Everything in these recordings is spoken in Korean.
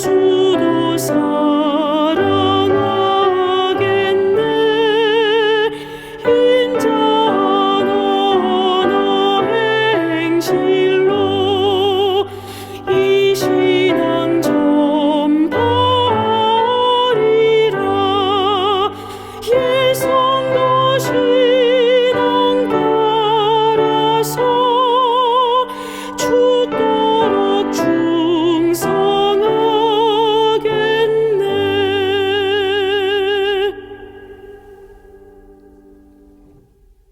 주도 사랑하겠네. 인자하나 행실로 이 신앙 전파하리라. 옛 성도 신앙 따라서 주도록 충성하겠네.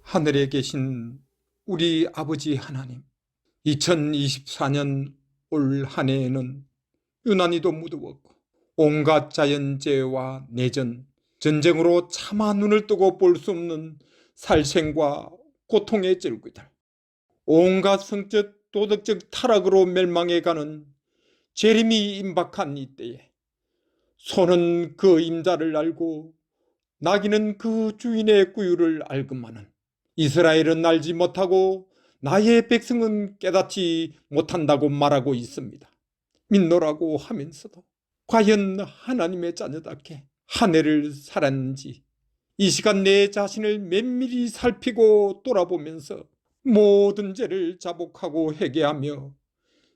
하늘에 계신 우리 아버지 하나님, 2024년 올 한 해에는 유난히도 무더웠고 온갖 자연재해와 내전, 전쟁으로 차마 눈을 뜨고 볼 수 없는 살생과 고통의 절규들, 온갖 성적 도덕적 타락으로 멸망해가는 재림이 임박한 이때에 소는 그 임자를 알고 나귀는 그 주인의 구유를 알건만은 이스라엘은 알지 못하고 나의 백성은 깨닫지 못한다고 말하고 있습니다. 믿노라고 하면서도 과연 하나님의 자녀답게 한 해를 살았는지 이 시간 내 자신을 면밀히 살피고 돌아보면서 모든 죄를 자복하고 회개하며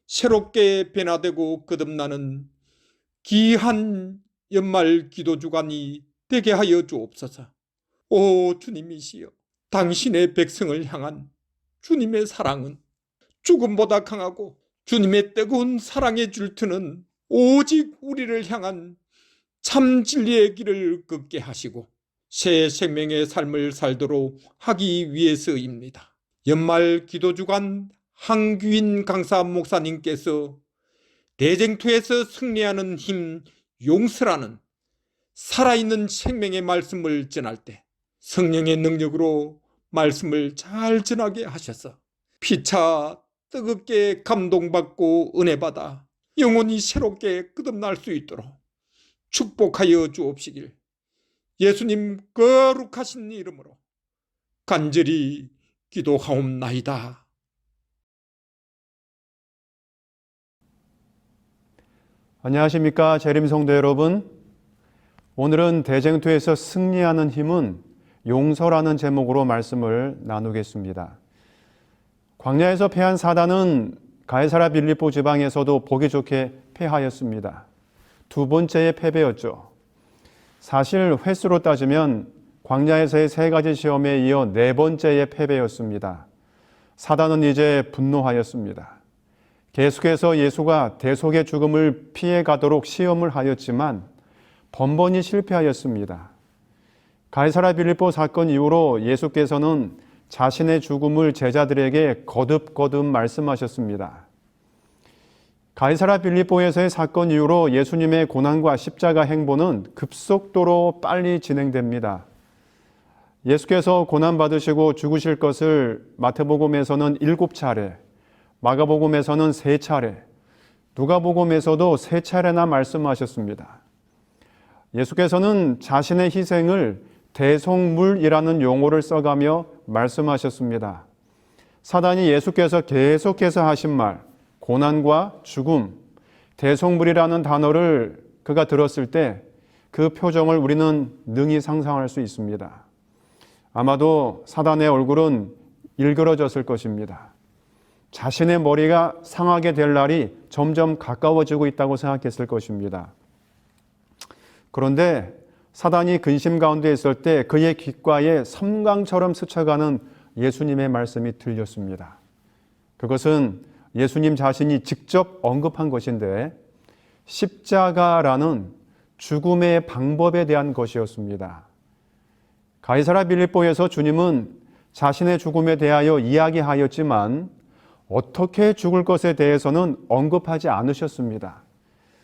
새롭게 변화되고 거듭나는 귀한 연말 기도 주간이 되게 하여 주옵소서. 오 주님이시여, 당신의 백성을 향한 주님의 사랑은 죽음보다 강하고 주님의 뜨거운 사랑의 줄투는 오직 우리를 향한 참 진리의 길을 걷게 하시고 새 생명의 삶을 살도록 하기 위해서입니다. 연말 기도주간 한규인 강사 목사님께서 대쟁투에서 승리하는 힘 용서라는 살아있는 생명의 말씀을 전할 때 성령의 능력으로 말씀을 잘 전하게 하셔서 피차 뜨겁게 감동받고 은혜받아 영혼이 새롭게 거듭날 수 있도록 축복하여 주옵시길 예수님 거룩하신 이름으로 간절히 기도하옵나이다. 안녕하십니까 재림 성도 여러분. 오늘은 대쟁투에서 승리하는 힘은 용서라는 제목으로 말씀을 나누겠습니다. 광야에서 패한 사단은 가이사랴 빌립보 지방에서도 보기 좋게 패하였습니다. 두 번째의 패배였죠. 사실 횟수로 따지면 광야에서의 세 가지 시험에 이어 네 번째의 패배였습니다. 사단은 이제 분노하였습니다. 계속해서 예수가 대속의 죽음을 피해가도록 시험을 하였지만 번번이 실패하였습니다. 가이사랴 빌립보 사건 이후로 예수께서는 자신의 죽음을 제자들에게 거듭거듭 말씀하셨습니다. 가이사랴 빌립보에서의 사건 이후로 예수님의 고난과 십자가 행보는 급속도로 빨리 진행됩니다. 예수께서 고난받으시고 죽으실 것을 마태복음에서는 7차례, 마가복음에서는 3차례, 누가복음에서도 3차례나 말씀하셨습니다. 예수께서는 자신의 희생을 대속물이라는 용어를 써가며 말씀하셨습니다. 사단이 예수께서 계속해서 하신 말, 고난과 죽음, 대속물이라는 단어를 그가 들었을 때 그 표정을 우리는 능히 상상할 수 있습니다. 아마도 사단의 얼굴은 일그러졌을 것입니다. 자신의 머리가 상하게 될 날이 점점 가까워지고 있다고 생각했을 것입니다. 그런데 사단이 근심 가운데 있을 때 그의 귓가에 섬광처럼 스쳐가는 예수님의 말씀이 들렸습니다. 그것은 예수님 자신이 직접 언급한 것인데 십자가라는 죽음의 방법에 대한 것이었습니다. 가이사랴 빌립보에서 주님은 자신의 죽음에 대하여 이야기하였지만 어떻게 죽을 것에 대해서는 언급하지 않으셨습니다.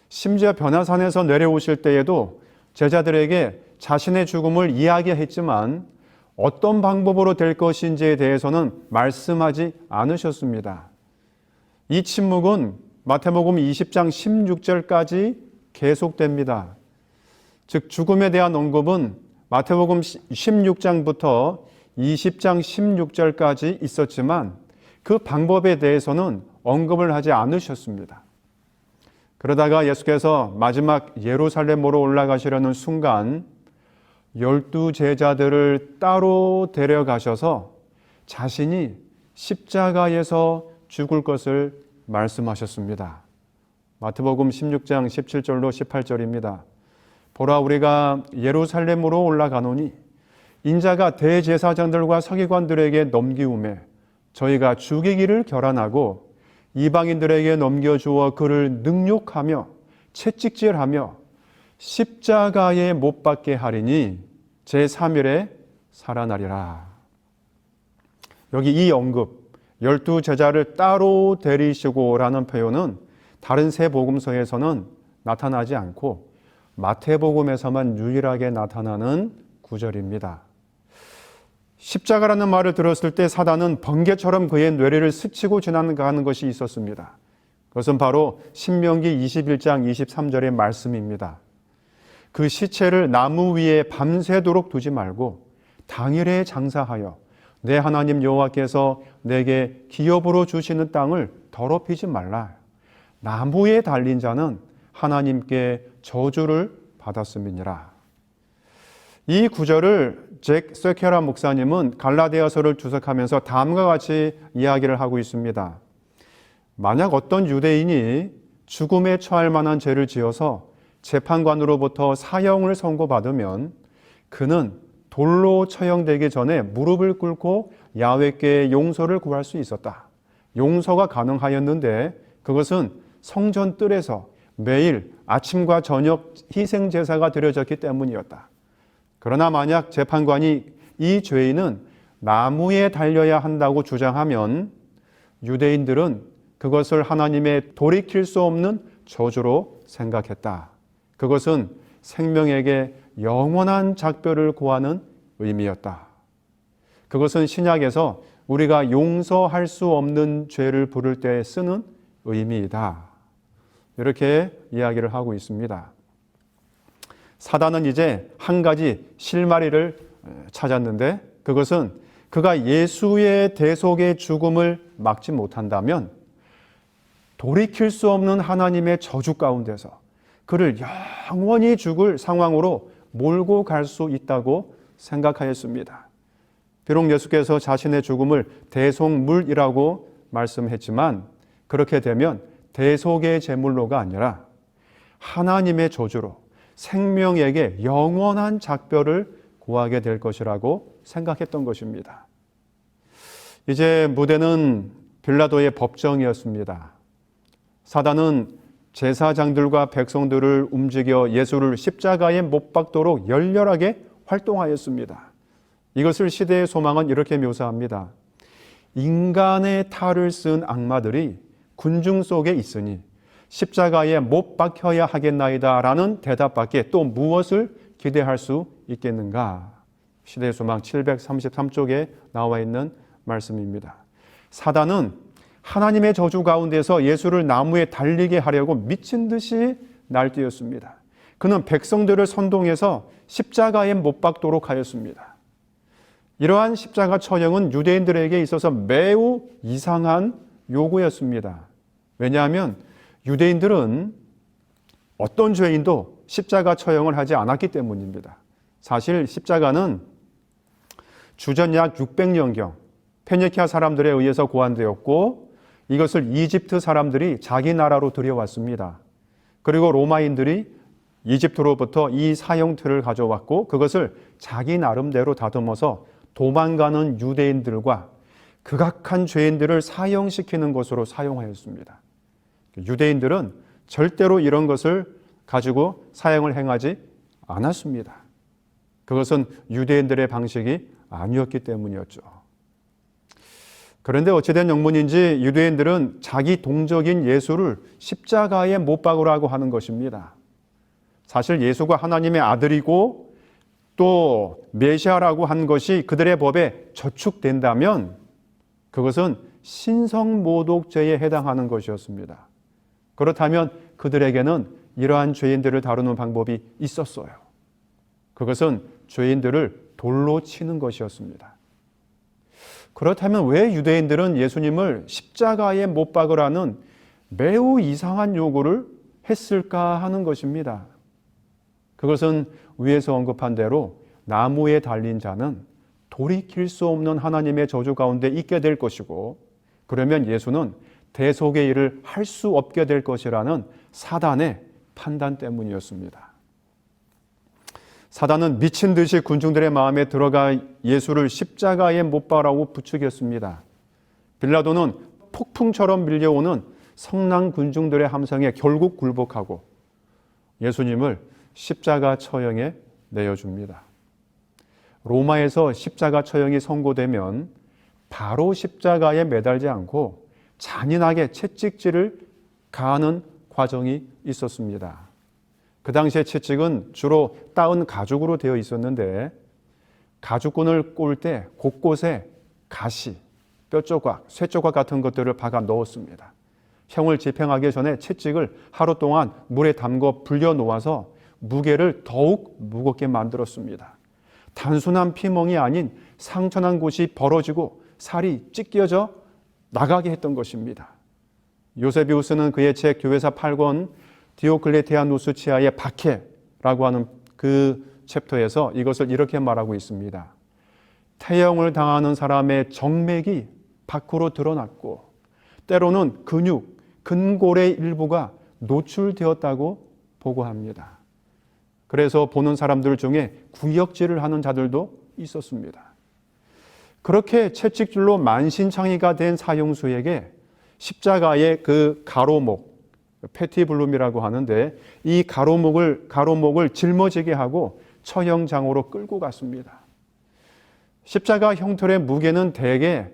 심지어 변화산에서 내려오실 때에도 제자들에게 자신의 죽음을 이야기했지만 어떤 방법으로 될 것인지에 대해서는 말씀하지 않으셨습니다. 이 침묵은 마태복음 20장 16절까지 계속됩니다. 즉 죽음에 대한 언급은 마태복음 16장부터 20장 16절까지 있었지만 그 방법에 대해서는 언급을 하지 않으셨습니다. 그러다가 예수께서 마지막 예루살렘으로 올라가시려는 순간 12 제자들을 따로 데려가셔서 자신이 십자가에서 죽을 것을 말씀하셨습니다. 마태복음 16장 17절로 18절입니다. 보라, 우리가 예루살렘으로 올라가노니 인자가 대제사장들과 서기관들에게 넘기우매 저희가 죽이기를 결안하고 이방인들에게 넘겨주어 그를 능욕하며 채찍질하며 십자가에 못 박게 하리니 제3일에 살아나리라. 여기 이 언급 12 제자를 따로 데리시고라는 표현은 다른 세 복음서에서는 나타나지 않고 마태복음에서만 유일하게 나타나는 구절입니다. 십자가라는 말을 들었을 때 사단은 번개처럼 그의 뇌리를 스치고 지나가는 것이 있었습니다. 그것은 바로 신명기 21장 23절의 말씀입니다. 그 시체를 나무 위에 밤새도록 두지 말고 당일에 장사하여 내 하나님 여호와께서 내게 기업으로 주시는 땅을 더럽히지 말라. 나무에 달린 자는 하나님께 저주를 받았음이니라. 이 구절을 잭 세케라 목사님은 갈라디아서를 주석하면서 다음과 같이 이야기를 하고 있습니다. 만약 어떤 유대인이 죽음에 처할 만한 죄를 지어서 재판관으로부터 사형을 선고받으면 그는 돌로 처형되기 전에 무릎을 꿇고 야훼께 용서를 구할 수 있었다. 용서가 가능하였는데 그것은 성전 뜰에서 매일 아침과 저녁 희생 제사가 드려졌기 때문이었다. 그러나 만약 재판관이 이 죄인은 나무에 달려야 한다고 주장하면 유대인들은 그것을 하나님의 돌이킬 수 없는 저주로 생각했다. 그것은 생명에게 영원한 작별을 구하는 의미였다. 그것은 신약에서 우리가 용서할 수 없는 죄를 부를 때 쓰는 의미이다. 이렇게 이야기를 하고 있습니다. 사단은 이제 한 가지 실마리를 찾았는데 그것은 그가 예수의 대속의 죽음을 막지 못한다면 돌이킬 수 없는 하나님의 저주 가운데서 그를 영원히 죽을 상황으로 몰고 갈 수 있다고 생각하였습니다. 비록 예수께서 자신의 죽음을 대속물이라고 말씀했지만 그렇게 되면 대속의 제물로가 아니라 하나님의 저주로 생명에게 영원한 작별을 구하게 될 것이라고 생각했던 것입니다. 이제 무대는 빌라도의 법정이었습니다. 사단은 제사장들과 백성들을 움직여 예수를 십자가에 못 박도록 열렬하게 활동하였습니다. 이것을 시대의 소망은 이렇게 묘사합니다. 인간의 탈을 쓴 악마들이 군중 속에 있으니 십자가에 못 박혀야 하겠나이다 라는 대답밖에 또 무엇을 기대할 수 있겠는가? 시대의 소망 733쪽에 나와 있는 말씀입니다. 사단은 하나님의 저주 가운데서 예수를 나무에 달리게 하려고 미친 듯이 날뛰었습니다. 그는 백성들을 선동해서 십자가에 못 박도록 하였습니다. 이러한 십자가 처형은 유대인들에게 있어서 매우 이상한 요구였습니다. 왜냐하면 유대인들은 어떤 죄인도 십자가 처형을 하지 않았기 때문입니다. 사실 십자가는 주전 약 600년경 페니키아 사람들에 의해서 고안되었고 이것을 이집트 사람들이 자기 나라로 들여왔습니다. 그리고 로마인들이 이집트로부터 이 사형틀을 가져왔고 그것을 자기 나름대로 다듬어서 도망가는 유대인들과 극악한 죄인들을 사형시키는 것으로 사용하였습니다. 유대인들은 절대로 이런 것을 가지고 사형을 행하지 않았습니다. 그것은 유대인들의 방식이 아니었기 때문이었죠. 그런데 어찌된 영문인지 유대인들은 자기 동족인 예수를 십자가에 못 박으라고 하는 것입니다. 사실 예수가 하나님의 아들이고 또 메시아라고 한 것이 그들의 법에 저축된다면 그것은 신성모독죄에 해당하는 것이었습니다. 그렇다면 그들에게는 이러한 죄인들을 다루는 방법이 있었어요. 그것은 죄인들을 돌로 치는 것이었습니다. 그렇다면 왜 유대인들은 예수님을 십자가에 못 박으라는 매우 이상한 요구를 했을까 하는 것입니다. 그것은 위에서 언급한 대로 나무에 달린 자는 돌이킬 수 없는 하나님의 저주 가운데 있게 될 것이고, 그러면 예수는 대속의 일을 할 수 없게 될 것이라는 사단의 판단 때문이었습니다. 사단은 미친 듯이 군중들의 마음에 들어가 예수를 십자가에 못 박으라고 부추겼습니다. 빌라도는 폭풍처럼 밀려오는 성난 군중들의 함성에 결국 굴복하고 예수님을 십자가 처형에 내어줍니다. 로마에서 십자가 처형이 선고되면 바로 십자가에 매달지 않고 잔인하게 채찍질을 가하는 과정이 있었습니다. 그 당시에 채찍은 주로 따은 가죽으로 되어 있었는데 가죽끈을 꼴 때 곳곳에 가시, 뼈조각, 쇠조각 같은 것들을 박아 넣었습니다. 형을 집행하기 전에 채찍을 하루 동안 물에 담궈 불려 놓아서 무게를 더욱 무겁게 만들었습니다. 단순한 피멍이 아닌 상처난 곳이 벌어지고 살이 찢겨져 나가게 했던 것입니다. 요세비우스는 그의 책 교회사 8권 디오클레티아누스 치하의 박해라고 하는 그 챕터에서 이것을 이렇게 말하고 있습니다. 태형을 당하는 사람의 정맥이 밖으로 드러났고 때로는 근육, 근골의 일부가 노출되었다고 보고합니다. 그래서 보는 사람들 중에 구역질을 하는 자들도 있었습니다. 그렇게 채찍질로 만신창이가 된 사형수에게 십자가의 그 가로목, 패티블룸이라고 하는데 이 가로목을 짊어지게 하고 처형장으로 끌고 갔습니다. 십자가 형틀의 무게는 대개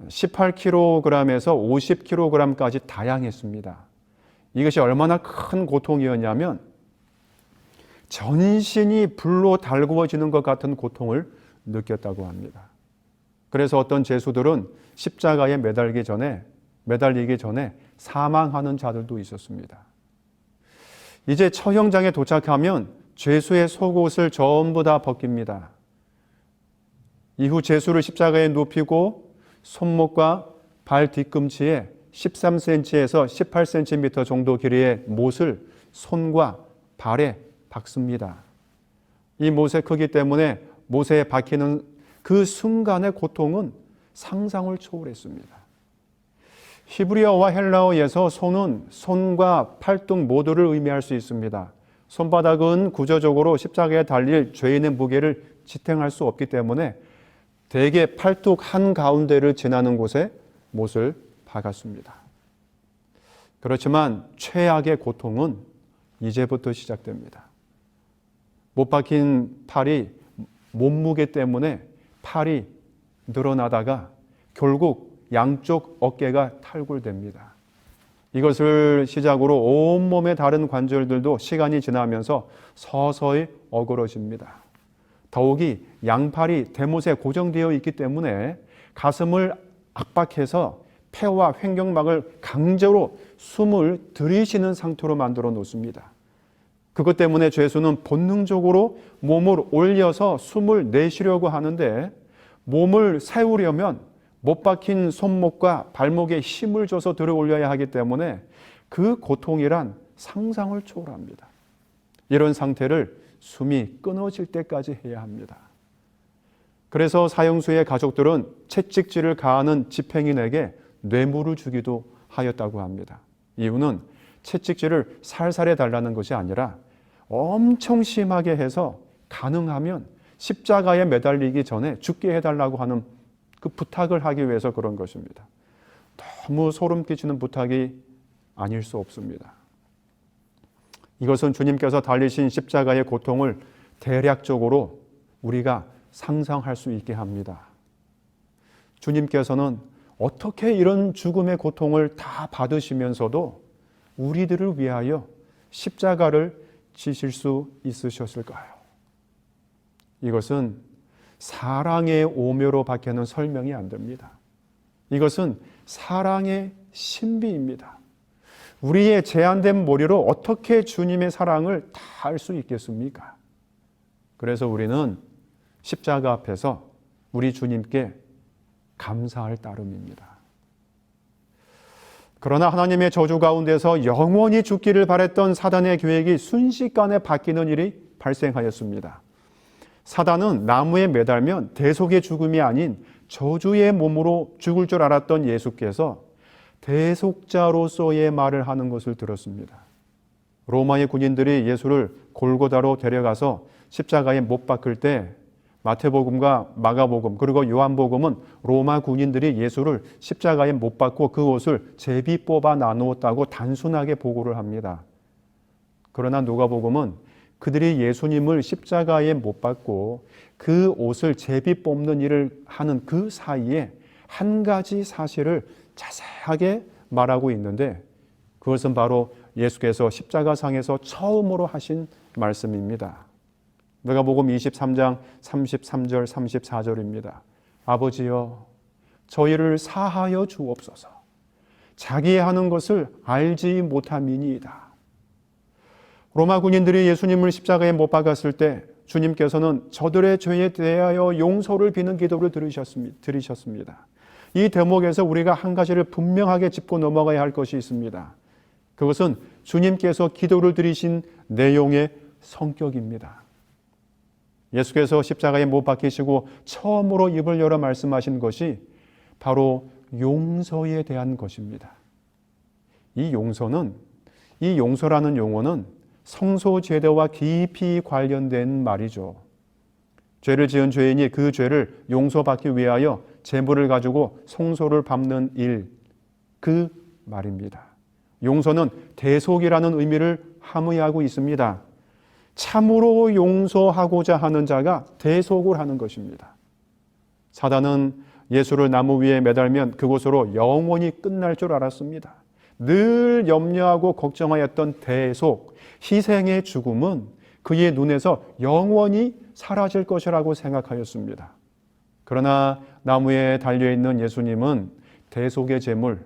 18kg에서 50kg까지 다양했습니다. 이것이 얼마나 큰 고통이었냐면 전신이 불로 달구어지는 것 같은 고통을 느꼈다고 합니다. 그래서 어떤 제수들은 십자가에 매달리기 전에 사망하는 자들도 있었습니다. 이제 처형장에 도착하면 죄수의 속옷을 전부 다 벗깁니다. 이후 죄수를 십자가에 눕히고 손목과 발 뒤꿈치에 13cm에서 18cm 정도 길이의 못을 손과 발에 박습니다. 이 못의 크기 때문에 못에 박히는 그 순간의 고통은 상상을 초월했습니다. 히브리어와 헬라어에서 손은 손과 팔뚝 모두를 의미할 수 있습니다. 손바닥은 구조적으로 십자가에 달릴 죄인의 무게를 지탱할 수 없기 때문에 대개 팔뚝 한가운데를 지나는 곳에 못을 박았습니다. 그렇지만 최악의 고통은 이제부터 시작됩니다. 못 박힌 팔이 몸무게 때문에 팔이 늘어나다가 결국 양쪽 어깨가 탈골됩니다. 이것을 시작으로 온몸의 다른 관절들도 시간이 지나면서 서서히 어그러집니다. 더욱이 양팔이 대못에 고정되어 있기 때문에 가슴을 압박해서 폐와 횡격막을 강제로 숨을 들이쉬는 상태로 만들어 놓습니다. 그것 때문에 죄수는 본능적으로 몸을 올려서 숨을 내쉬려고 하는데 몸을 세우려면 못 박힌 손목과 발목에 힘을 줘서 들어 올려야 하기 때문에 그 고통이란 상상을 초월합니다. 이런 상태를 숨이 끊어질 때까지 해야 합니다. 그래서 사형수의 가족들은 채찍질을 가하는 집행인에게 뇌물을 주기도 하였다고 합니다. 이유는 채찍질을 살살 해달라는 것이 아니라 엄청 심하게 해서 가능하면 십자가에 매달리기 전에 죽게 해달라고 하는 그 부탁을 하기 위해서 그런 것입니다. 너무 소름 끼치는 부탁이 아닐 수 없습니다. 이것은 주님께서 달리신 십자가의 고통을 대략적으로 우리가 상상할 수 있게 합니다. 주님께서는 어떻게 이런 죽음의 고통을 다 받으시면서도 우리들을 위하여 십자가를 지실 수 있으셨을까요? 이것은 사랑의 오묘로 밖에는 설명이 안 됩니다. 이것은 사랑의 신비입니다. 우리의 제한된 머리로 어떻게 주님의 사랑을 다 알 수 있겠습니까? 그래서 우리는 십자가 앞에서 우리 주님께 감사할 따름입니다. 그러나 하나님의 저주 가운데서 영원히 죽기를 바랬던 사단의 계획이 순식간에 바뀌는 일이 발생하였습니다. 사단은 나무에 매달면 대속의 죽음이 아닌 저주의 몸으로 죽을 줄 알았던 예수께서 대속자로서의 말을 하는 것을 들었습니다. 로마의 군인들이 예수를 골고다로 데려가서 십자가에 못 박을 때 마태복음과 마가복음 그리고 요한복음은 로마 군인들이 예수를 십자가에 못 박고 그 옷을 제비 뽑아 나누었다고 단순하게 보고를 합니다. 그러나 누가복음은 그들이 예수님을 십자가에 못 박고 그 옷을 제비 뽑는 일을 하는 그 사이에 한 가지 사실을 자세하게 말하고 있는데 그것은 바로 예수께서 십자가상에서 처음으로 하신 말씀입니다. 누가복음 23장 33절 34절입니다. 아버지여 저희를 사하여 주옵소서. 자기 하는 것을 알지 못함이니이다. 로마 군인들이 예수님을 십자가에 못 박았을 때 주님께서는 저들의 죄에 대하여 용서를 비는 기도를 들으셨습니다. 이 대목에서 우리가 한 가지를 분명하게 짚고 넘어가야 할 것이 있습니다. 그것은 주님께서 기도를 드리신 내용의 성격입니다. 예수께서 십자가에 못 박히시고 처음으로 입을 열어 말씀하신 것이 바로 용서에 대한 것입니다. 이 용서라는 용어는 성소제도와 깊이 관련된 말이죠. 죄를 지은 죄인이 그 죄를 용서받기 위하여 제물을 가지고 성소를 밟는 일, 그 말입니다. 용서는 대속이라는 의미를 함의하고 있습니다. 참으로 용서하고자 하는 자가 대속을 하는 것입니다. 사단은 예수를 나무 위에 매달면 그곳으로 영원히 끝날 줄 알았습니다. 늘 염려하고 걱정하였던 대속, 희생의 죽음은 그의 눈에서 영원히 사라질 것이라고 생각하였습니다. 그러나 나무에 달려있는 예수님은 대속의 제물,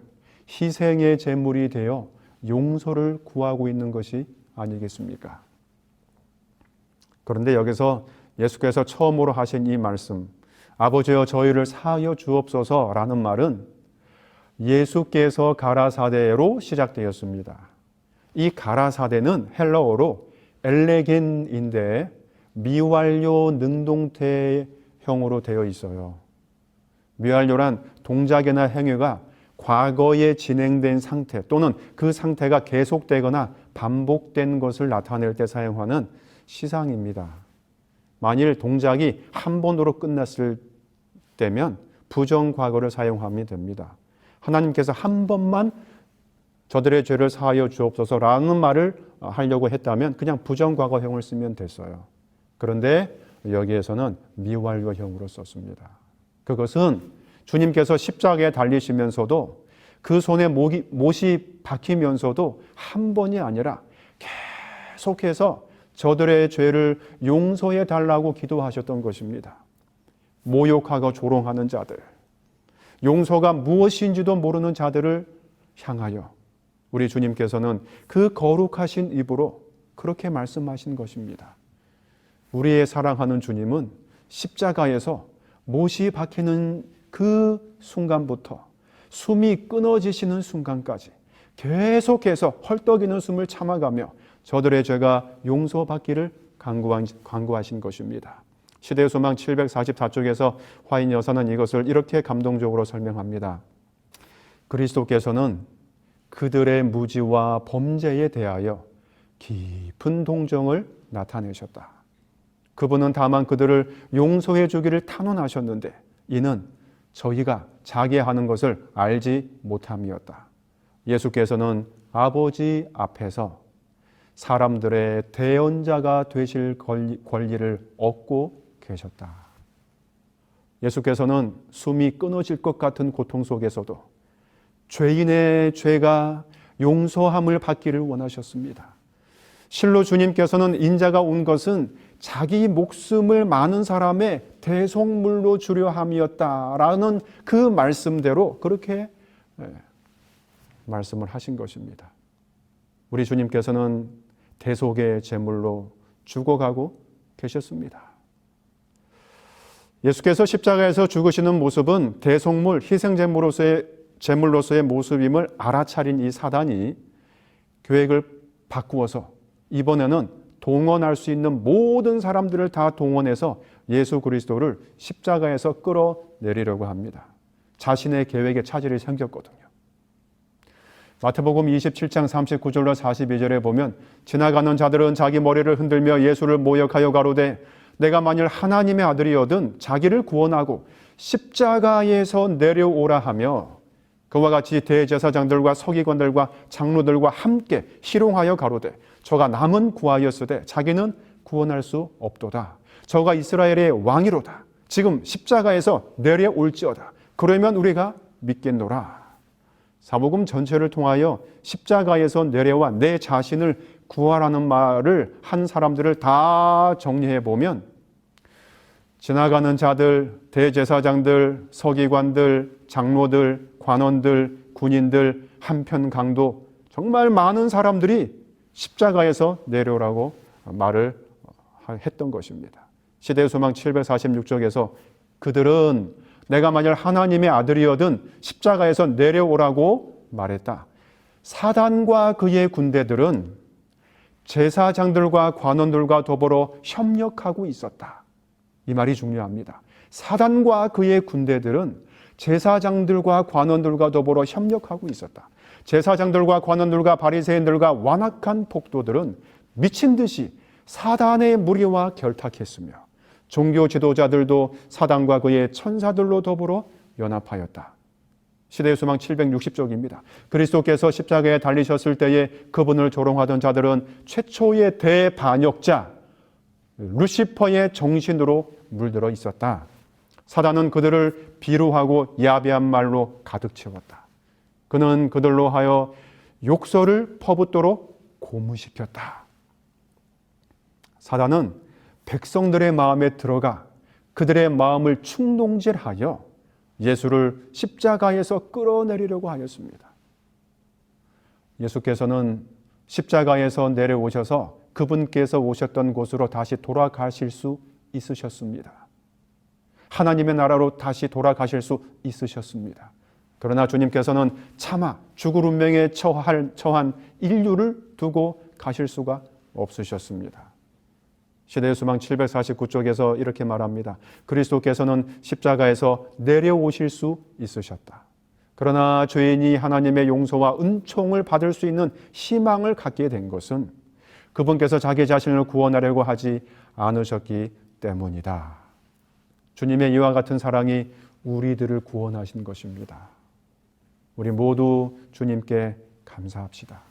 희생의 제물이 되어 용서를 구하고 있는 것이 아니겠습니까? 그런데 여기서 예수께서 처음으로 하신 이 말씀, 아버지여 저희를 사하여 주옵소서라는 말은 예수께서 가라사대로 시작되었습니다. 이 가라사대는 헬라어로 엘레겐인데 미완료 능동태형으로 되어 있어요. 미완료란 동작이나 행위가 과거에 진행된 상태 또는 그 상태가 계속되거나 반복된 것을 나타낼 때 사용하는 시상입니다. 만일 동작이 한 번으로 끝났을 때면 부정과거를 사용하면 됩니다. 하나님께서 한 번만 저들의 죄를 사하여 주옵소서라는 말을 하려고 했다면 그냥 부정과거형을 쓰면 됐어요. 그런데 여기에서는 미완료형으로 썼습니다. 그것은 주님께서 십자가에 달리시면서도 그 손에 못이 박히면서도 한 번이 아니라 계속해서 저들의 죄를 용서해 달라고 기도하셨던 것입니다. 모욕하고 조롱하는 자들, 용서가 무엇인지도 모르는 자들을 향하여 우리 주님께서는 그 거룩하신 입으로 그렇게 말씀하신 것입니다. 우리의 사랑하는 주님은 십자가에서 못이 박히는 그 순간부터 숨이 끊어지시는 순간까지 계속해서 헐떡이는 숨을 참아가며 저들의 죄가 용서받기를 간구하신 것입니다. 시대의 소망 744쪽에서 화인 여사는 이것을 이렇게 감동적으로 설명합니다. 그리스도께서는 그들의 무지와 범죄에 대하여 깊은 동정을 나타내셨다. 그분은 다만 그들을 용서해 주기를 탄원하셨는데 이는 저희가 자기 하는 것을 알지 못함이었다. 예수께서는 아버지 앞에서 사람들의 대언자가 되실 권리를 얻고 계셨다. 예수께서는 숨이 끊어질 것 같은 고통 속에서도 죄인의 죄가 용서함을 받기를 원하셨습니다. 실로 주님께서는 인자가 온 것은 자기 목숨을 많은 사람의 대속물로 주려 함이었다라는 그 말씀대로 그렇게 말씀을 하신 것입니다. 우리 주님께서는 대속의 제물로 죽어가고 계셨습니다. 예수께서 십자가에서 죽으시는 모습은 대속물, 희생제물로서의 제물로서의 모습임을 알아차린 이 사단이 계획을 바꾸어서 이번에는 동원할 수 있는 모든 사람들을 다 동원해서 예수 그리스도를 십자가에서 끌어내리려고 합니다. 자신의 계획에 차질이 생겼거든요. 마태복음 27장 39절로 42절에 보면 지나가는 자들은 자기 머리를 흔들며 예수를 모욕하여 가로되 내가 만일 하나님의 아들이거든 자기를 구원하고 십자가에서 내려오라 하며 그와 같이 대제사장들과 서기관들과 장로들과 함께 희롱하여 가로되 저가 남은 구하였으되 자기는 구원할 수 없도다. 저가 이스라엘의 왕이로다. 지금 십자가에서 내려올지어다. 그러면 우리가 믿겠노라. 사복음 전체를 통하여 십자가에서 내려와 내 자신을 구하라는 말을 한 사람들을 다 정리해 보면 지나가는 자들, 대제사장들, 서기관들, 장로들, 관원들, 군인들, 한편 강도 정말 많은 사람들이 십자가에서 내려오라고 말을 했던 것입니다. 시대의 소망 746쪽에서 그들은 내가 만약 하나님의 아들이어든 십자가에서 내려오라고 말했다. 사단과 그의 군대들은 제사장들과 관원들과 더불어 협력하고 있었다. 이 말이 중요합니다. 사단과 그의 군대들은 제사장들과 관원들과 더불어 협력하고 있었다. 제사장들과 관원들과 바리새인들과 완악한 폭도들은 미친 듯이 사단의 무리와 결탁했으며 종교 지도자들도 사단과 그의 천사들로 더불어 연합하였다. 시대의 소망 760쪽입니다. 그리스도께서 십자가에 달리셨을 때에 그분을 조롱하던 자들은 최초의 대반역자 루시퍼의 정신으로 물들어 있었다. 사단은 그들을 비루하고 야비한 말로 가득 채웠다. 그는 그들로 하여 욕설을 퍼붓도록 고무시켰다. 사단은 백성들의 마음에 들어가 그들의 마음을 충동질하여 예수를 십자가에서 끌어내리려고 하였습니다. 예수께서는 십자가에서 내려오셔서 그분께서 오셨던 곳으로 다시 돌아가실 수 있으셨습니다. 하나님의 나라로 다시 돌아가실 수 있으셨습니다. 그러나 주님께서는 차마 죽을 운명에 처한 인류를 두고 가실 수가 없으셨습니다. 시대의 소망 749쪽에서 이렇게 말합니다. 그리스도께서는 십자가에서 내려오실 수 있으셨다. 그러나 죄인이 하나님의 용서와 은총을 받을 수 있는 희망을 갖게 된 것은 그분께서 자기 자신을 구원하려고 하지 않으셨기 때문이다. 주님의 이와 같은 사랑이 우리들을 구원하신 것입니다. 우리 모두 주님께 감사합시다.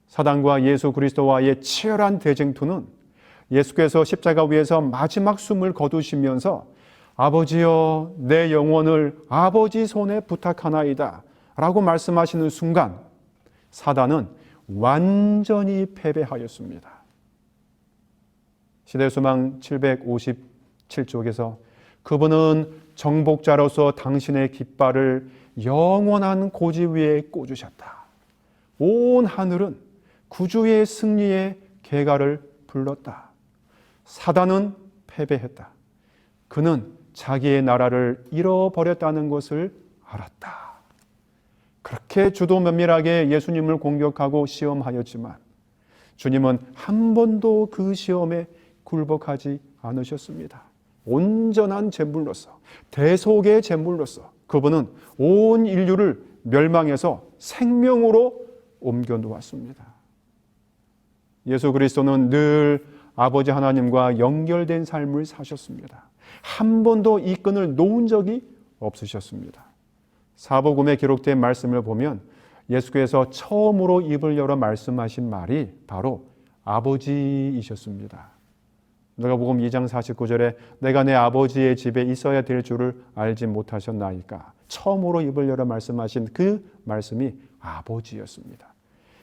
사단과 예수 그리스도와의 치열한 대쟁투는 예수께서 십자가 위에서 마지막 숨을 거두시면서 아버지여 내 영혼을 아버지 손에 부탁하나이다 라고 말씀하시는 순간 사단은 완전히 패배하였습니다. 시대의 소망 757쪽에서 그분은 정복자로서 당신의 깃발을 영원한 고지 위에 꽂으셨다. 온 하늘은 구주의 승리의 계가를 불렀다. 사단은 패배했다. 그는 자기의 나라를 잃어버렸다는 것을 알았다. 그렇게 주도 면밀하게 예수님을 공격하고 시험하였지만 주님은 한 번도 그 시험에 굴복하지 않으셨습니다. 온전한 제물로서, 대속의 제물로서 그분은 온 인류를 멸망에서 생명으로 옮겨 놓았습니다. 예수 그리스도는 늘 아버지 하나님과 연결된 삶을 사셨습니다. 한 번도 이 끈을 놓은 적이 없으셨습니다. 사복음에 기록된 말씀을 보면 예수께서 처음으로 입을 열어 말씀하신 말이 바로 아버지이셨습니다. 누가복음 2장 49절에 내가 내 아버지의 집에 있어야 될 줄을 알지 못하셨나이까. 처음으로 입을 열어 말씀하신 그 말씀이 아버지였습니다.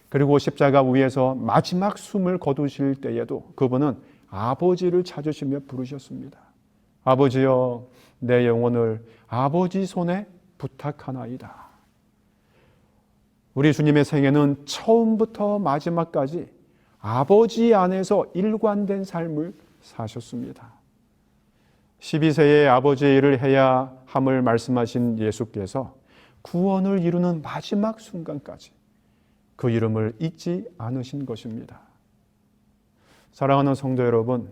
그리고 십자가 위에서 마지막 숨을 거두실 때에도 그분은 아버지를 찾으시며 부르셨습니다. 아버지여 내 영혼을 아버지 손에 부탁하나이다. 우리 주님의 생애는 처음부터 마지막까지 아버지 안에서 일관된 삶을 사셨습니다. 12세에 아버지의 일을 해야 함을 말씀하신 예수께서 구원을 이루는 마지막 순간까지 그 이름을 잊지 않으신 것입니다. 사랑하는 성도 여러분,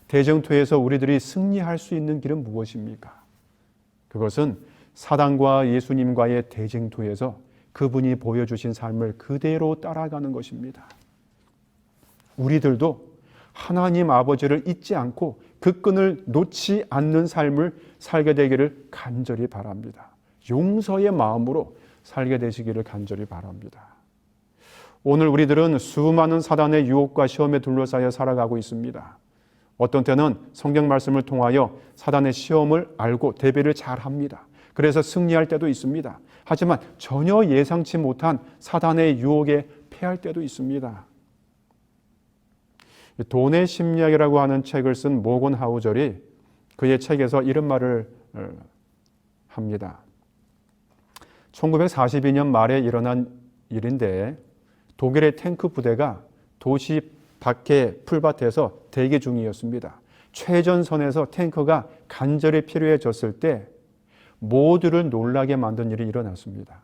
대쟁투에서 우리들이 승리할 수 있는 길은 무엇입니까? 그것은 사단과 예수님과의 대쟁투에서 그분이 보여주신 삶을 그대로 따라가는 것입니다. 우리들도 하나님 아버지를 잊지 않고 그 끈을 놓지 않는 삶을 살게 되기를 간절히 바랍니다. 용서의 마음으로 살게 되시기를 간절히 바랍니다. 오늘 우리들은 수많은 사단의 유혹과 시험에 둘러싸여 살아가고 있습니다. 어떤 때는 성경 말씀을 통하여 사단의 시험을 알고 대비를 잘합니다. 그래서 승리할 때도 있습니다. 하지만 전혀 예상치 못한 사단의 유혹에 패할 때도 있습니다. 돈의 심리학이라고 하는 책을 쓴 모건 하우절이 그의 책에서 이런 말을 합니다. 1942년 말에 일어난 일인데 독일의 탱크 부대가 도시 밖의 풀밭에서 대기 중이었습니다. 최전선에서 탱크가 간절히 필요해졌을 때 모두를 놀라게 만든 일이 일어났습니다.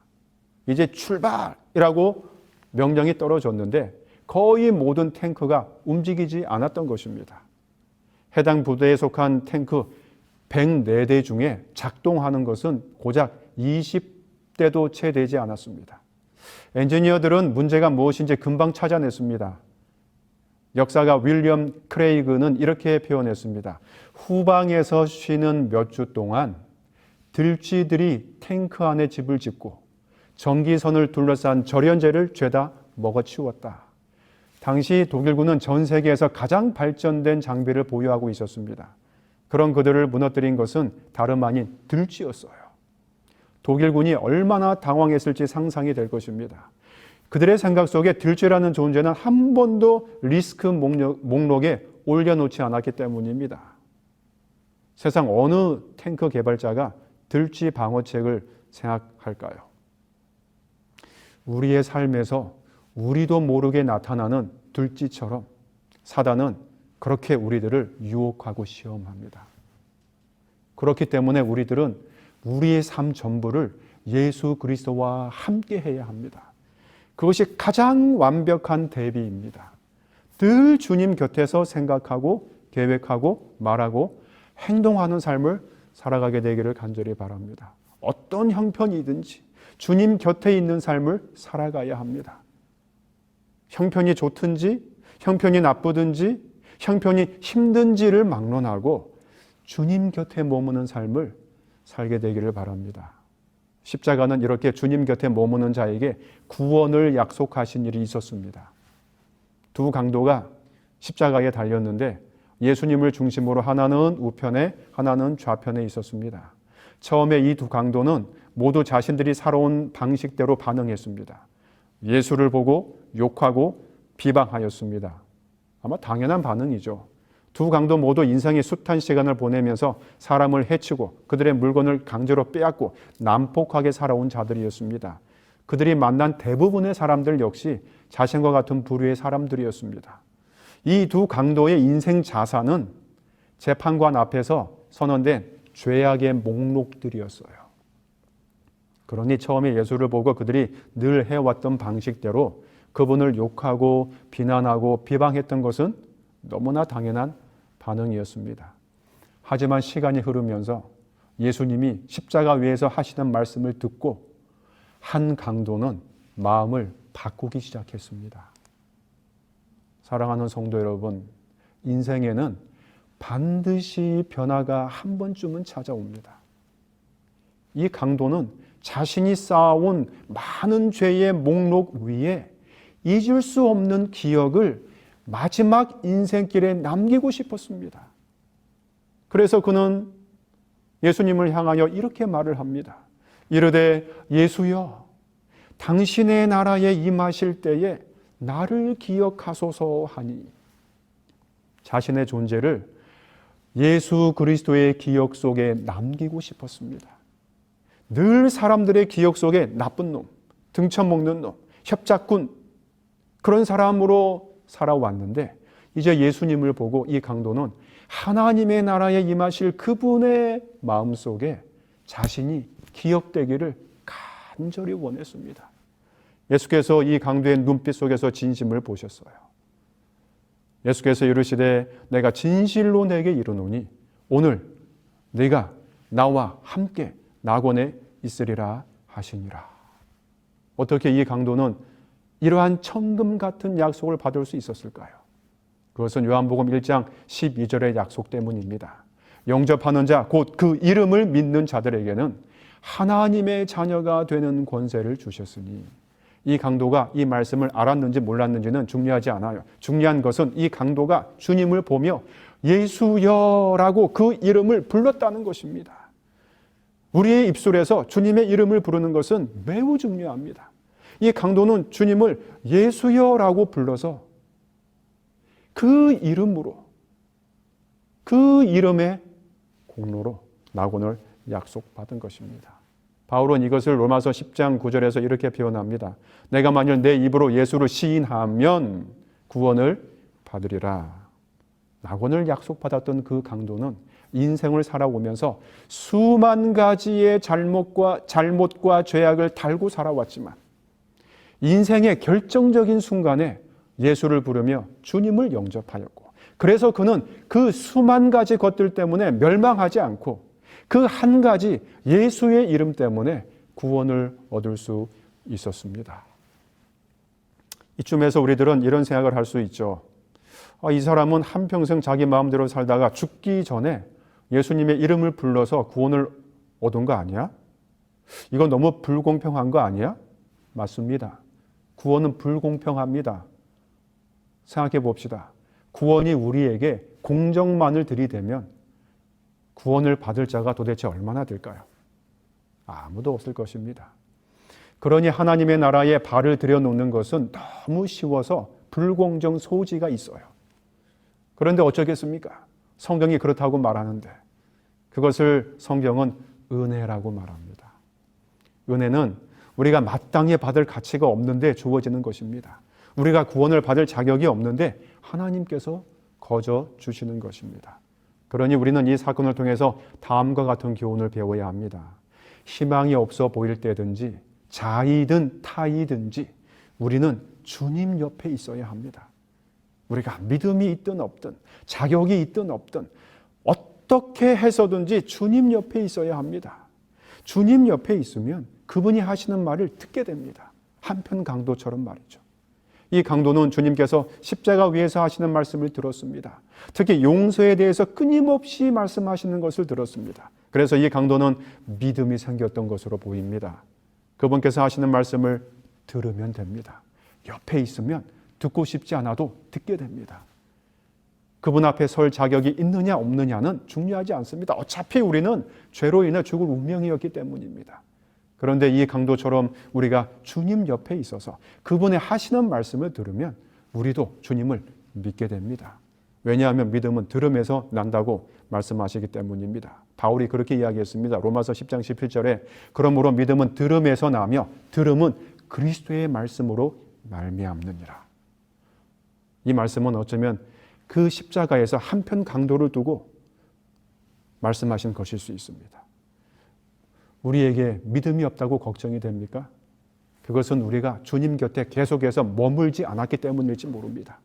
이제 출발이라고 명령이 떨어졌는데 거의 모든 탱크가 움직이지 않았던 것입니다. 해당 부대에 속한 탱크 104대 중에 작동하는 것은 고작 20대도 채 되지 않았습니다. 엔지니어들은 문제가 무엇인지 금방 찾아냈습니다. 역사가 윌리엄 크레이그는 이렇게 표현했습니다. 후방에서 쉬는 몇 주 동안 들쥐들이 탱크 안에 집을 짓고 전기선을 둘러싼 절연제를 죄다 먹어치웠다. 당시 독일군은 전 세계에서 가장 발전된 장비를 보유하고 있었습니다. 그런 그들을 무너뜨린 것은 다름 아닌 들쥐였어요. 독일군이 얼마나 당황했을지 상상이 될 것입니다. 그들의 생각 속에 들쥐라는 존재는 한 번도 리스크 목록에 올려놓지 않았기 때문입니다. 세상 어느 탱크 개발자가 들쥐 방어책을 생각할까요? 우리의 삶에서 우리도 모르게 나타나는 들쥐처럼 사단은 그렇게 우리들을 유혹하고 시험합니다. 그렇기 때문에 우리들은 우리의 삶 전부를 예수 그리스도와 함께 해야 합니다. 그것이 가장 완벽한 대비입니다. 늘 주님 곁에서 생각하고 계획하고 말하고 행동하는 삶을 살아가게 되기를 간절히 바랍니다. 어떤 형편이든지 주님 곁에 있는 삶을 살아가야 합니다. 형편이 좋든지 형편이 나쁘든지 형편이 힘든지를 막론하고 주님 곁에 머무는 삶을 살게 되기를 바랍니다. 십자가는 이렇게 주님 곁에 머무는 자에게 구원을 약속하신 일이 있었습니다. 두 강도가 십자가에 달렸는데 예수님을 중심으로 하나는 우편에 하나는 좌편에 있었습니다. 처음에 이 두 강도는 모두 자신들이 살아온 방식대로 반응했습니다. 예수를 보고 욕하고 비방하였습니다. 아마 당연한 반응이죠. 두 강도 모두 인생의 숱한 시간을 보내면서 사람을 해치고 그들의 물건을 강제로 빼앗고 난폭하게 살아온 자들이었습니다. 그들이 만난 대부분의 사람들 역시 자신과 같은 부류의 사람들이었습니다. 이 두 강도의 인생 자산은 재판관 앞에서 선언된 죄악의 목록들이었어요. 그러니 처음에 예수를 보고 그들이 늘 해왔던 방식대로 그분을 욕하고 비난하고 비방했던 것은 너무나 당연한 반응이었습니다. 하지만 시간이 흐르면서 예수님이 십자가 위에서 하시는 말씀을 듣고 한 강도는 마음을 바꾸기 시작했습니다. 사랑하는 성도 여러분, 인생에는 반드시 변화가 한 번쯤은 찾아옵니다. 이 강도는 자신이 쌓아온 많은 죄의 목록 위에 잊을 수 없는 기억을 마지막 인생길에 남기고 싶었습니다. 그래서 그는 예수님을 향하여 이렇게 말을 합니다. 이르되 예수여, 당신의 나라에 임하실 때에 나를 기억하소서 하니, 자신의 존재를 예수 그리스도의 기억 속에 남기고 싶었습니다. 늘 사람들의 기억 속에 나쁜 놈, 등쳐먹는 놈, 협작꾼, 그런 사람으로 살아왔는데 이제 예수님을 보고 이 강도는 하나님의 나라에 임하실 그분의 마음속에 자신이 기억되기를 간절히 원했습니다. 예수께서 이 강도의 눈빛 속에서 진심을 보셨어요. 예수께서 이르시되 내가 진실로 내게 이르노니 오늘 네가 나와 함께 낙원에 있으리라 하시니라. 어떻게 이 강도는 이러한 천금 같은 약속을 받을 수 있었을까요? 그것은 요한복음 1장 12절의 약속 때문입니다. 영접하는 자, 곧 그 이름을 믿는 자들에게는 하나님의 자녀가 되는 권세를 주셨으니, 이 강도가 이 말씀을 알았는지 몰랐는지는 중요하지 않아요. 중요한 것은 이 강도가 주님을 보며 예수여라고 그 이름을 불렀다는 것입니다. 우리의 입술에서 주님의 이름을 부르는 것은 매우 중요합니다. 이 강도는 주님을 예수여라고 불러서 그 이름으로, 그 이름의 공로로 낙원을 약속받은 것입니다. 바울은 이것을 로마서 10장 9절에서 이렇게 표현합니다. 내가 만일 내 입으로 예수를 시인하면 구원을 받으리라. 낙원을 약속받았던 그 강도는 인생을 살아오면서 수만 가지의 잘못과 죄악을 달고 살아왔지만 인생의 결정적인 순간에 예수를 부르며 주님을 영접하였고, 그래서 그는 그 수만 가지 것들 때문에 멸망하지 않고 그 한 가지 예수의 이름 때문에 구원을 얻을 수 있었습니다. 이쯤에서 우리들은 이런 생각을 할 수 있죠. 이 사람은 한평생 자기 마음대로 살다가 죽기 전에 예수님의 이름을 불러서 구원을 얻은 거 아니야? 이건 너무 불공평한 거 아니야? 맞습니다. 구원은 불공평합니다. 생각해 봅시다. 구원이 우리에게 공정만을 들이대면 구원을 받을 자가 도대체 얼마나 될까요? 아무도 없을 것입니다. 그러니 하나님의 나라에 발을 들여놓는 것은 너무 쉬워서 불공정 소지가 있어요. 그런데 어쩌겠습니까? 성경이 그렇다고 말하는데 그것을 성경은 은혜라고 말합니다. 은혜는 우리가 마땅히 받을 가치가 없는데 주어지는 것입니다. 우리가 구원을 받을 자격이 없는데 하나님께서 거저 주시는 것입니다. 그러니 우리는 이 사건을 통해서 다음과 같은 교훈을 배워야 합니다. 희망이 없어 보일 때든지 자이든 타이든지 우리는 주님 옆에 있어야 합니다. 우리가 믿음이 있든 없든 자격이 있든 없든 어떻게 해서든지 주님 옆에 있어야 합니다. 주님 옆에 있으면 그분이 하시는 말을 듣게 됩니다. 한편 강도처럼 말이죠. 이 강도는 주님께서 십자가 위에서 하시는 말씀을 들었습니다. 특히 용서에 대해서 끊임없이 말씀하시는 것을 들었습니다. 그래서 이 강도는 믿음이 생겼던 것으로 보입니다. 그분께서 하시는 말씀을 들으면 됩니다. 옆에 있으면 듣고 싶지 않아도 듣게 됩니다. 그분 앞에 설 자격이 있느냐 없느냐는 중요하지 않습니다. 어차피 우리는 죄로 인해 죽을 운명이었기 때문입니다. 그런데 이 강도처럼 우리가 주님 옆에 있어서 그분의 하시는 말씀을 들으면 우리도 주님을 믿게 됩니다. 왜냐하면 믿음은 들음에서 난다고 말씀하시기 때문입니다. 바울이 그렇게 이야기했습니다. 로마서 10장 17절에 그러므로 믿음은 들음에서 나며 들음은 그리스도의 말씀으로 말미암느니라. 이 말씀은 어쩌면 그 십자가에서 한편 강도를 두고 말씀하신 것일 수 있습니다. 우리에게 믿음이 없다고 걱정이 됩니까? 그것은 우리가 주님 곁에 계속해서 머물지 않았기 때문일지 모릅니다.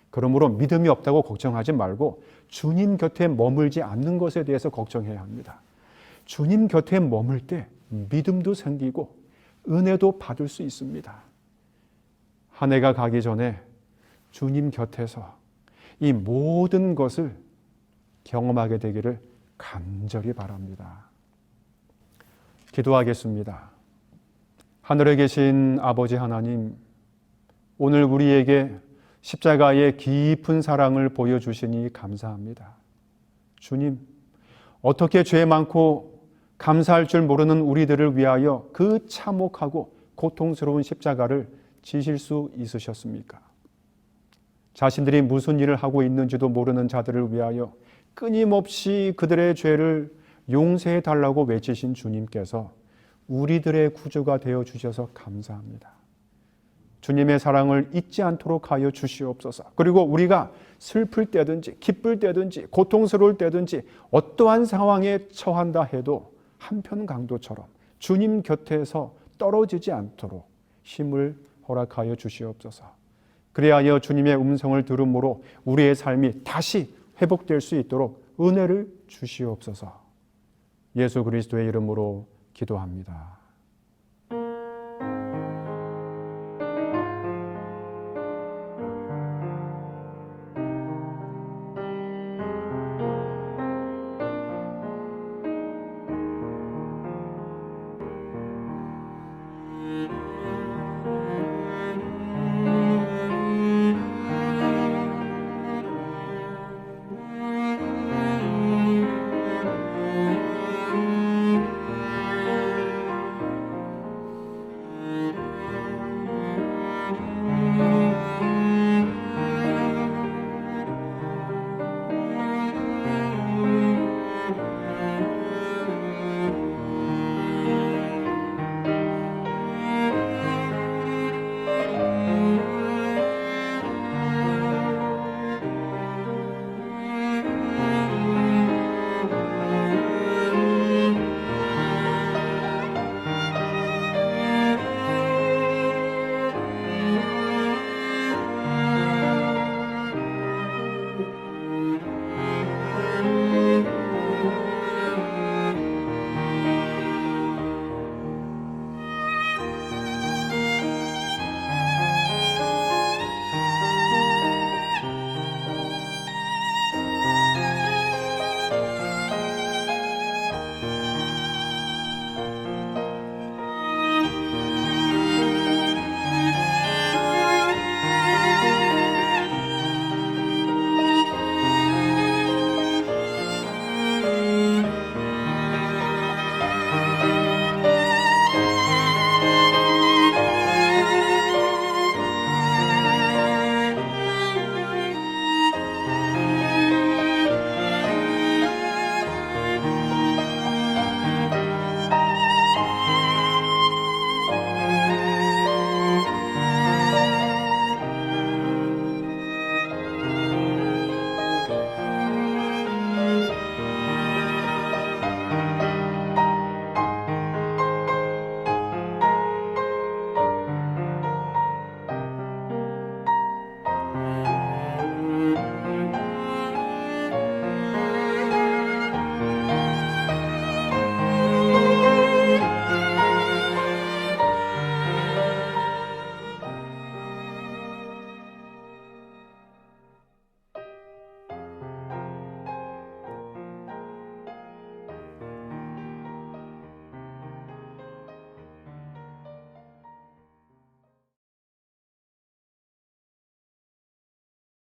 그러므로 믿음이 없다고 걱정하지 말고 주님 곁에 머물지 않는 것에 대해서 걱정해야 합니다. 주님 곁에 머물 때 믿음도 생기고 은혜도 받을 수 있습니다. 한 해가 가기 전에 주님 곁에서 이 모든 것을 경험하게 되기를 간절히 바랍니다. 기도하겠습니다. 하늘에 계신 아버지 하나님, 오늘 우리에게 십자가의 깊은 사랑을 보여주시니 감사합니다. 주님, 어떻게 죄 많고 감사할 줄 모르는 우리들을 위하여 그 참혹하고 고통스러운 십자가를 지실 수 있으셨습니까? 자신들이 무슨 일을 하고 있는지도 모르는 자들을 위하여 끊임없이 그들의 죄를 용서해 달라고 외치신 주님께서 우리들의 구주가 되어 주셔서 감사합니다. 주님의 사랑을 잊지 않도록 하여 주시옵소서. 그리고 우리가 슬플 때든지 기쁠 때든지 고통스러울 때든지 어떠한 상황에 처한다 해도 한편 강도처럼 주님 곁에서 떨어지지 않도록 힘을 허락하여 주시옵소서. 그리하여 주님의 음성을 들음으로 우리의 삶이 다시 회복될 수 있도록 은혜를 주시옵소서. 예수 그리스도의 이름으로 기도합니다.